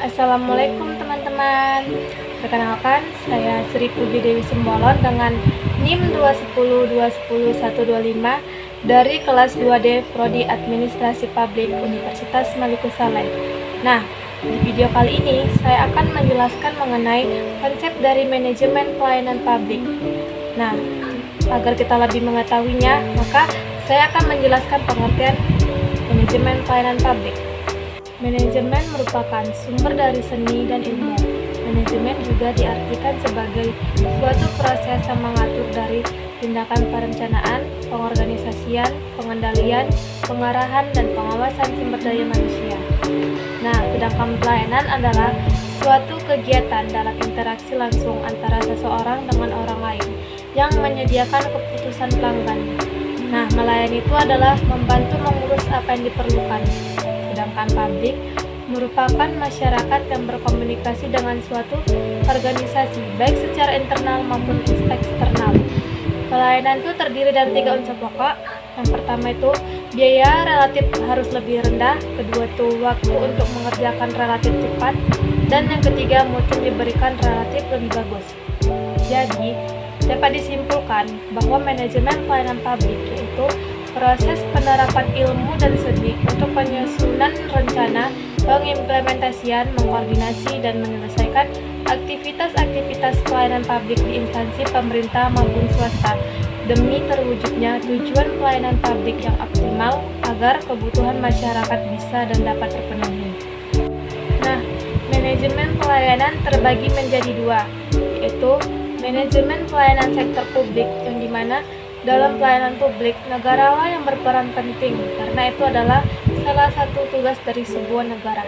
Assalamualaikum teman-teman. Perkenalkan, saya Sri Puji Dewi Simbolon dengan NIM 210210125 dari kelas 2D Prodi Administrasi Publik Universitas Maliku Saleh. Nah, di video kali ini saya akan menjelaskan mengenai konsep dari manajemen pelayanan publik. Nah, agar kita lebih mengetahuinya, maka saya akan menjelaskan pengertian manajemen pelayanan publik. Manajemen merupakan sumber dari seni dan ilmu. Manajemen juga diartikan sebagai suatu proses yang mengatur dari tindakan perencanaan, pengorganisasian, pengendalian, pengarahan, dan pengawasan sumber daya manusia. Nah, sedangkan pelayanan adalah suatu kegiatan dalam interaksi langsung antara seseorang dengan orang lain yang menyediakan keputusan pelanggan. Nah, melayani itu adalah membantu mengurus apa yang diperlukan. Sedangkan publik merupakan masyarakat yang berkomunikasi dengan suatu organisasi, baik secara internal maupun eksternal. Pelayanan itu terdiri dari 3 unsur pokok. Yang pertama itu biaya relatif harus lebih rendah, kedua itu waktu untuk mengerjakan relatif cepat, dan yang ketiga mutu diberikan relatif lebih bagus. Jadi, dapat disimpulkan bahwa manajemen pelayanan publik yaitu proses penerapan ilmu dan seni untuk penyusunan rencana, pengimplementasian, mengkoordinasi, dan menyelesaikan aktivitas-aktivitas pelayanan publik di instansi pemerintah maupun swasta demi terwujudnya tujuan pelayanan publik yang optimal agar kebutuhan masyarakat bisa dan dapat terpenuhi. Nah, manajemen pelayanan terbagi menjadi 2, yaitu manajemen pelayanan sektor publik yang dimana dalam pelayanan publik, negaralah yang berperan penting karena itu adalah salah satu tugas dari sebuah negara.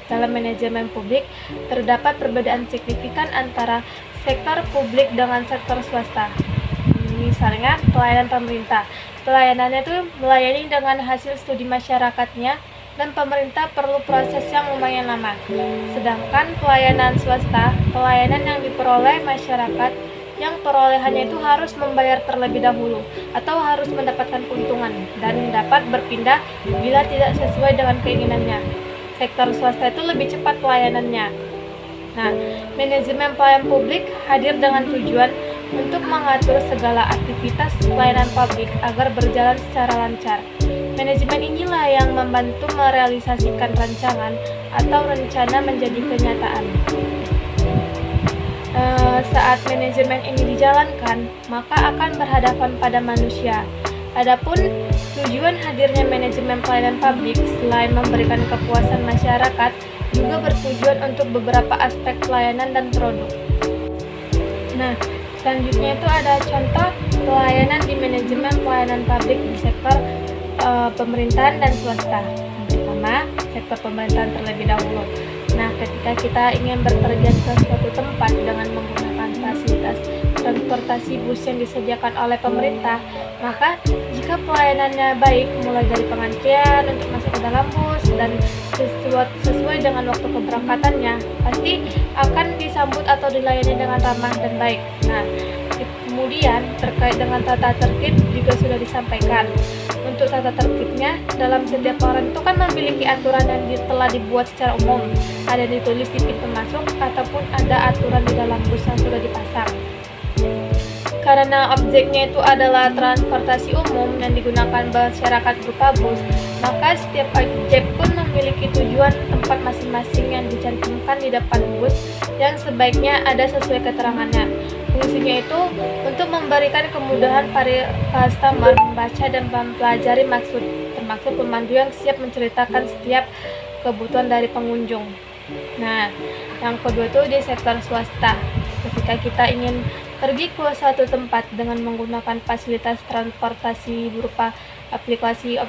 Dalam manajemen publik, terdapat perbedaan signifikan antara sektor publik dengan sektor swasta. Misalnya, pelayanan pemerintah. Pelayanannya itu melayani dengan hasil studi masyarakatnya dan pemerintah perlu proses yang lumayan lama. Sedangkan pelayanan swasta, pelayanan yang diperoleh masyarakat yang perolehannya itu harus membayar terlebih dahulu atau harus mendapatkan keuntungan dan dapat berpindah bila tidak sesuai dengan keinginannya. Sektor swasta itu lebih cepat pelayanannya. Nah, manajemen pelayanan publik hadir dengan tujuan untuk mengatur segala aktivitas pelayanan publik agar berjalan secara lancar. Manajemen inilah yang membantu merealisasikan rancangan atau rencana menjadi kenyataan. Saat manajemen ini dijalankan, maka akan berhadapan pada manusia. Adapun tujuan hadirnya manajemen pelayanan publik selain memberikan kepuasan masyarakat, juga bertujuan untuk beberapa aspek pelayanan dan produk. Nah, selanjutnya itu ada contoh pelayanan di manajemen pelayanan publik di sektor pemerintahan dan swasta. Yang pertama, sektor pemerintahan terlebih dahulu. Nah, ketika kita ingin berpergian ke suatu tempat dengan menggunakan fasilitas transportasi bus yang disediakan oleh pemerintah, maka jika pelayanannya baik, mulai dari pengantrian untuk masuk ke dalam bus dan sesuai dengan waktu keberangkatannya, pasti akan disambut atau dilayani dengan ramah dan baik. Nah, kemudian terkait dengan tata tertib juga sudah disampaikan. Untuk tata tertibnya, dalam setiap orang itu kan memiliki aturan yang telah dibuat secara umum, ada ditulis di pintu masuk ataupun ada aturan di dalam bus yang sudah dipasang. Karena objeknya itu adalah transportasi umum yang digunakan masyarakat berupa bus, maka setiap objek pun memiliki tujuan tempat masing-masing yang dicantumkan di depan bus yang sebaiknya ada sesuai keterangannya. Fungsinya itu untuk memberikan kemudahan para customer membaca dan mempelajari termasuk pemandu yang siap menceritakan setiap kebutuhan dari pengunjung. Nah, yang kedua itu di sektor swasta. Ketika kita ingin pergi ke suatu tempat dengan menggunakan fasilitas transportasi berupa aplikasi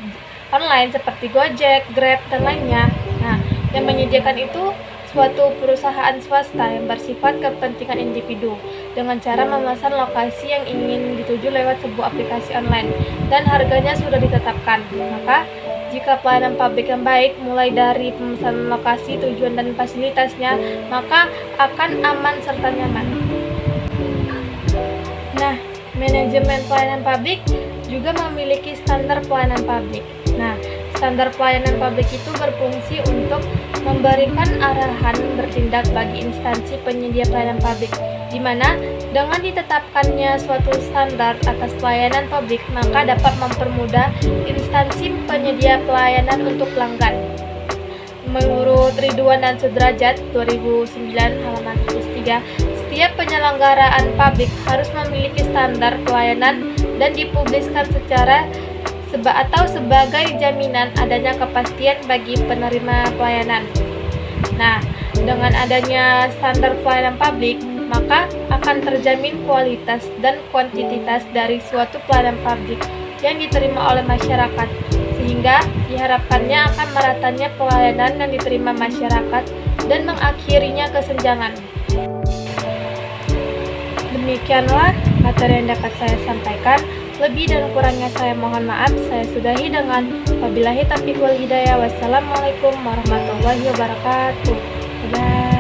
online seperti Gojek, Grab, dan lainnya. Nah, yang menyediakan itu suatu perusahaan swasta yang bersifat kepentingan individu dengan cara memesan lokasi yang ingin dituju lewat sebuah aplikasi online dan harganya sudah ditetapkan. Maka, jika pelayanan publik yang baik mulai dari pemesanan lokasi, tujuan, dan fasilitasnya, maka akan aman serta nyaman. Nah, manajemen pelayanan publik juga memiliki standar pelayanan publik. Nah, Standar pelayanan publik itu berfungsi untuk memberikan arahan bertindak bagi instansi penyedia pelayanan publik, di mana dengan ditetapkannya suatu standar atas pelayanan publik, maka dapat mempermudah instansi penyedia pelayanan untuk pelanggan. Menurut Ridwan dan Sudrajat 2009 halaman 103, setiap penyelenggaraan publik harus memiliki standar pelayanan dan dipubliskan sebagai jaminan adanya kepastian bagi penerima pelayanan. Nah, dengan adanya standar pelayanan publik, maka akan terjamin kualitas dan kuantitas dari suatu pelayanan publik yang diterima oleh masyarakat, sehingga diharapkannya akan meratanya pelayanan yang diterima masyarakat dan mengakhirinya kesenjangan. Demikianlah materi yang dapat saya sampaikan. Lebih dan kurangnya saya mohon maaf. Saya sudahi dengan wabillahi taufiq wal hidayah. Wassalamualaikum warahmatullahi wabarakatuh. Bye.